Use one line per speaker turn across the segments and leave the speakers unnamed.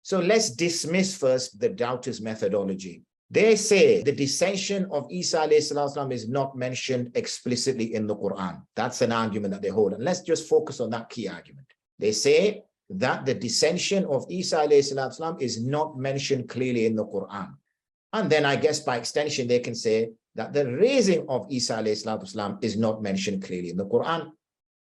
So let's dismiss first the doubters' methodology. They say the descension of Isa ﷺ is not mentioned explicitly in the Quran. That's an argument that they hold. And let's just focus on that key argument. They say that the descension of Isa ﷺ is not mentioned clearly in the Quran. And then I guess by extension, they can say that the raising of Isa ﷺ is not mentioned clearly in the Quran.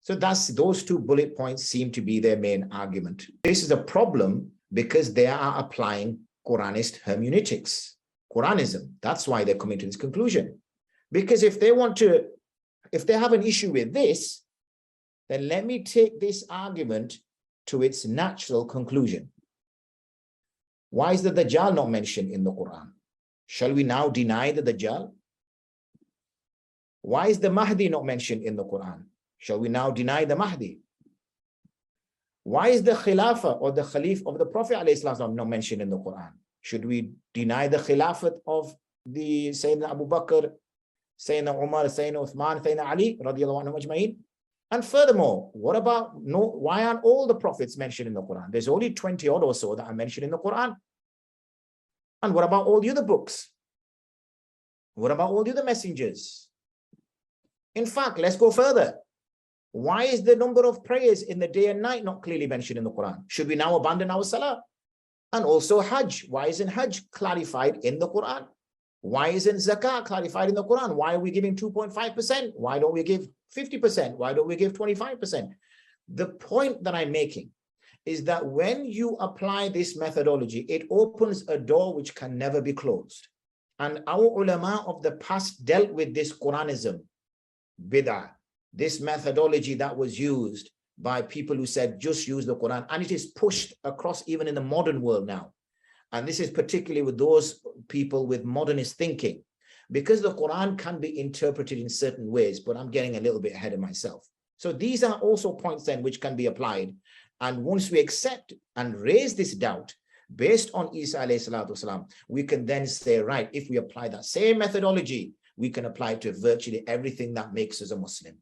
So those two bullet points seem to be their main argument. This is a problem because they are applying Quranist hermeneutics, Quranism. That's why they're coming to this conclusion. Because if they have an issue with this, then let me take this argument to its natural conclusion. Why is the Dajjal not mentioned in the Quran? Shall we now deny the Dajjal? Why is the Mahdī not mentioned in the Quran? Shall we now deny the Mahdī? Why is the Khilafah or the Khalif of the Prophet ﷺ not mentioned in the Quran? Should we deny the Khilafat of the Sayyidina Abu Bakr, Sayyidina Umar, Sayyidina Uthman, Sayyidina Ali, radiallahu anhum ajma'in? And furthermore, why aren't all the prophets mentioned in the Quran? There's only 20 odd or so that are mentioned in the Quran. And what about all the other books? What about all the other messengers? In fact, let's go further. Why is the number of prayers in the day and night not clearly mentioned in the Quran? Should we now abandon our Salah? And also Hajj. Why isn't Hajj clarified in the Quran? Why isn't Zakah clarified in the Quran? Why are we giving 2.5%? Why don't we give 50%? Why don't we give 25%? The point that I'm making is that when you apply this methodology, it opens a door which can never be closed. And our ulama of the past dealt with this Quranism, bid'ah, this methodology that was used by people who said just use the Quran, and it is pushed across even in the modern world now. And this is particularly with those people with modernist thinking, because the Quran can be interpreted in certain ways, but I'm getting a little bit ahead of myself. So these are also points then which can be applied. And once we accept and raise this doubt based on Isa ﷺ, we can then say, right, if we apply that same methodology, we can apply it to virtually everything that makes us a Muslim.